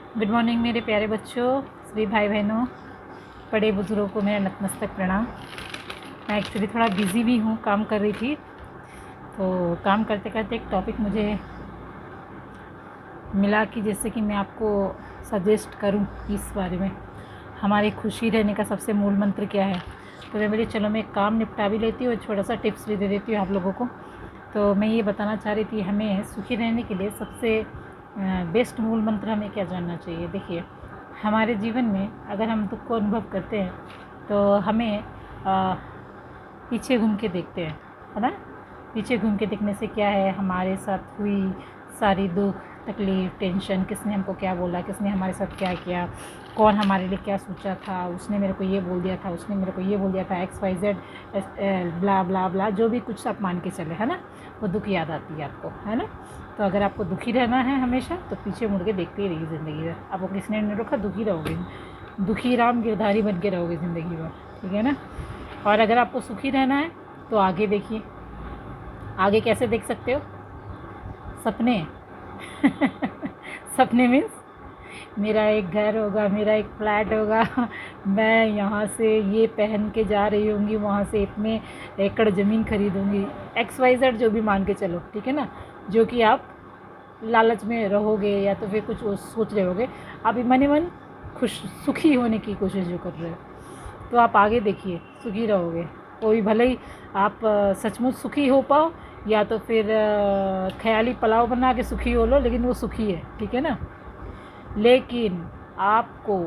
Good morning मेरे प्यारे बच्चों, सभी भाई बहनों, बड़े बुज़ुर्गों को मेरा नतमस्तक प्रणाम। मैं एक्चुअली थोड़ा बिज़ी भी हूँ, काम कर रही थी, तो काम करते करते एक टॉपिक मुझे मिला कि जैसे कि मैं आपको सजेस्ट करूँ इस बारे में, हमारी खुशी रहने का सबसे मूल मंत्र क्या है। तो मैं बोली चलो मैं काम निपटा भी लेती हूँ और छोटा सा टिप्स भी दे देती हूँ आप लोगों को। तो मैं ये बताना चाह रही थी, हमें सुखी रहने के लिए सबसे बेस्ट मूल मंत्र हमें क्या जानना चाहिए। देखिए, हमारे जीवन में अगर हम दुख को अनुभव करते हैं तो हमें पीछे घूम के देखते हैं, है ना। पीछे घूम के देखने से क्या है, हमारे साथ हुई सारी दुख तकलीफ़ टेंशन, किसने हमको क्या बोला, किसने हमारे साथ क्या किया, कौन हमारे लिए क्या सोचा था, उसने मेरे को ये बोल दिया था, उसने मेरे को ये बोल दिया था, XYZ ब्ला ब्ला ब्ला, जो भी कुछ आप मान के चले, है ना, वो दुख याद आती है आपको, है ना। तो अगर आपको दुखी रहना है हमेशा, तो पीछे मुड़ के देखते ही रहिए ज़िंदगी में। आपको किसने नहीं रोका, दुखी रहोगे, दुखी राम गिरधारी बन के रहोगे ज़िंदगी में, ठीक है ना। और अगर आपको सुखी रहना है तो आगे देखिए। आगे कैसे देख सकते हो? सपने सपने मीन्स मेरा एक घर होगा, मेरा एक फ्लैट होगा, मैं यहाँ से ये पहन के जा रही होंगी, वहाँ से इतने एकड़ ज़मीन खरीदूँगी, XYZ जो भी मान के चलो, ठीक है ना। जो कि आप लालच में रहोगे या तो फिर कुछ सोच रहे होगे, आप मन ही मन खुश सुखी होने की कोशिश जो कर रहे हो, तो आप आगे देखिए, सुखी रहोगे। कोई भले ही आप सचमुच सुखी हो पाओ या तो फिर ख्याली पुलाव बना के सुखी हो लो, लेकिन वो सुखी है, ठीक है ना। लेकिन आपको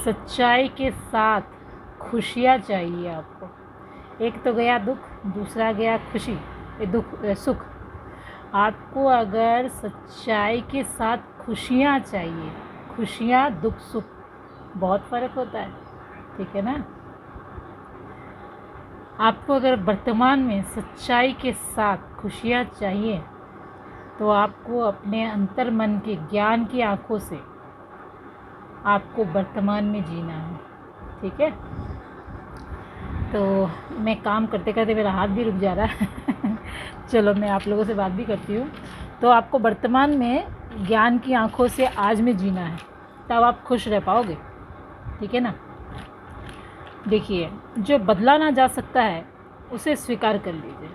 सच्चाई के साथ खुशियाँ चाहिए। आपको एक तो गया दुख, दूसरा गया खुशी, सुख। आपको अगर सच्चाई के साथ खुशियाँ चाहिए, खुशियाँ दुख सुख, बहुत फ़र्क होता है, ठीक है ना। आपको अगर वर्तमान में सच्चाई के साथ खुशियाँ चाहिए तो आपको अपने अंतर मन के ज्ञान की आँखों से आपको वर्तमान में जीना है, ठीक है। तो मैं काम करते करते मेरा हाथ भी रुक जा रहा है चलो मैं आप लोगों से बात भी करती हूँ। तो आपको वर्तमान में ज्ञान की आँखों से आज में जीना है, तब आप खुश रह पाओगे, ठीक है ना। देखिए, जो बदला ना जा सकता है उसे स्वीकार कर लीजिए,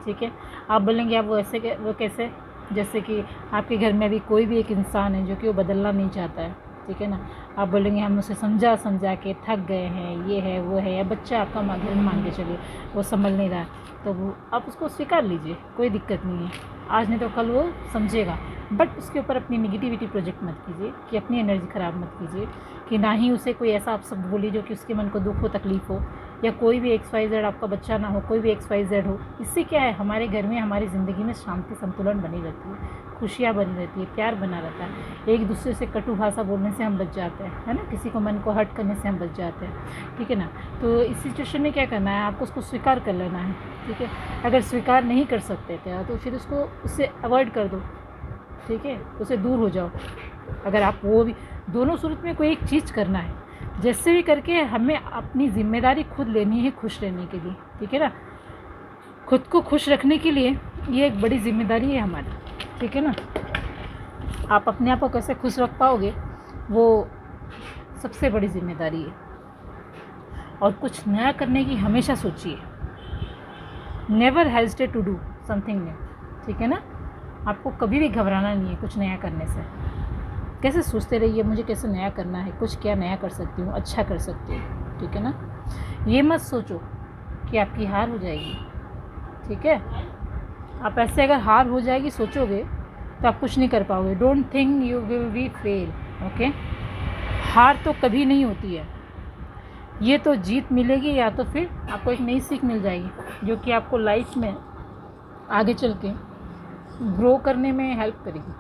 ठीक है। आप बोलेंगे आप वो कैसे, जैसे कि आपके घर में अभी कोई भी एक इंसान है जो कि वो बदलना नहीं चाहता है, ठीक है ना। आप बोलेंगे हम उसे समझा समझा के थक गए हैं, ये है वो है, या बच्चा आपका घर मान के चलिए वो समझ नहीं रहा, तो वो आप उसको स्वीकार लीजिए, कोई दिक्कत नहीं है। आज नहीं तो कल वो समझेगा, बट उसके ऊपर अपनी निगेटिविटी प्रोजेक्ट मत कीजिए, कि अपनी एनर्जी ख़राब मत कीजिए, कि ना ही उसे कोई ऐसा आप शब्द बोलिए जो कि उसके मन को दुख हो, तकलीफ़ हो, या कोई भी XYZ आपका बच्चा ना हो, कोई भी XYZ हो। इससे क्या है, हमारे घर में हमारी ज़िंदगी में शांति संतुलन बनी रहती है, खुशियाँ बनी रहती है, प्यार बना रहता है। एक दूसरे से कटु भाषा बोलने से हम बच जाते हैं, है ना, किसी को मन को हर्ट करने से हम बच जाते हैं, ठीक है ना। तो इस सिचुएशन में क्या करना है, आपको उसको स्वीकार कर लेना है, ठीक है। अगर स्वीकार नहीं कर सकते थे तो फिर उससे अवॉइड कर दो, ठीक है, उससे दूर हो जाओ। अगर आप वो भी, दोनों सूरत में कोई एक चीज़ करना है, जैसे भी करके हमें अपनी ज़िम्मेदारी खुद लेनी है खुश रहने के लिए, ठीक है ना। खुद को खुश रखने के लिए ये एक बड़ी ज़िम्मेदारी है हमारी, ठीक है ना। आप अपने आप को कैसे खुश रख पाओगे, वो सबसे बड़ी ज़िम्मेदारी है। और कुछ नया करने की हमेशा सोचिए, never hesitate to do something new, ठीक है ना। आपको कभी भी घबराना नहीं है कुछ नया करने से। कैसे सोचते रहिए मुझे कैसे नया करना है, कुछ क्या नया कर सकती हूँ, अच्छा कर सकती हूँ, ठीक है ना। ये मत सोचो कि आपकी हार हो जाएगी, ठीक है। आप ऐसे अगर हार हो जाएगी सोचोगे तो आप कुछ नहीं कर पाओगे। Don't think you will be fail, okay. हार तो कभी नहीं होती है, ये तो जीत मिलेगी, या तो फिर आपको एक नई सीख मिल जाएगी जो कि आपको लाइफ में आगे चल के ग्रो करने में हेल्प करेगी।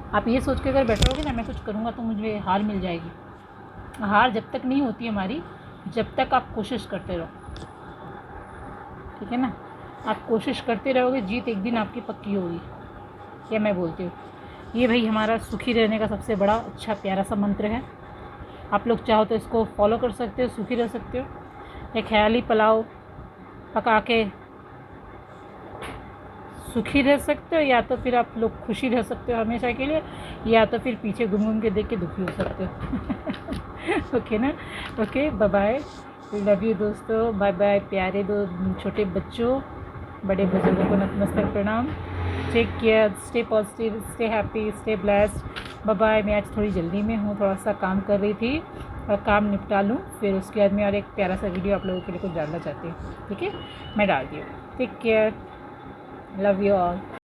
आप ये सोच के अगर बैठोगे ना मैं कुछ करूँगा तो मुझे हार मिल जाएगी, हार जब तक नहीं होती हमारी, जब तक आप कोशिश करते रहो, ठीक है ना। आप कोशिश करते रहोगे, जीत एक दिन आपकी पक्की होगी, क्या मैं बोलती हूँ। ये भाई हमारा सुखी रहने का सबसे बड़ा अच्छा प्यारा सा मंत्र है। आप लोग चाहो तो इसको फॉलो कर सकते हो, सुखी रह सकते हो। एक ख्याली पुलाव पका के सुखी रह सकते हो, या तो फिर आप लोग खुशी रह सकते हो हमेशा के लिए, या तो फिर पीछे घूम घूम के देख के दुखी हो सकते हो। ओके ना, okay, bye bye, love you दोस्तों, बाय बाय प्यारे दो छोटे बच्चों, बड़े बुजुर्गों को नतमस्तक प्रणाम। Take care, stay positive, stay happy, stay blessed, bye bye. मैं आज थोड़ी जल्दी में हूँ, थोड़ा सा काम कर रही थी और काम निपटा लूँ, फिर उसके बाद मैं और एक प्यारा सा वीडियो आप लोगों के लिए कुछ डालना चाहती हूँ। ठीक है, मैं डालती हूँ। Take care, love you all.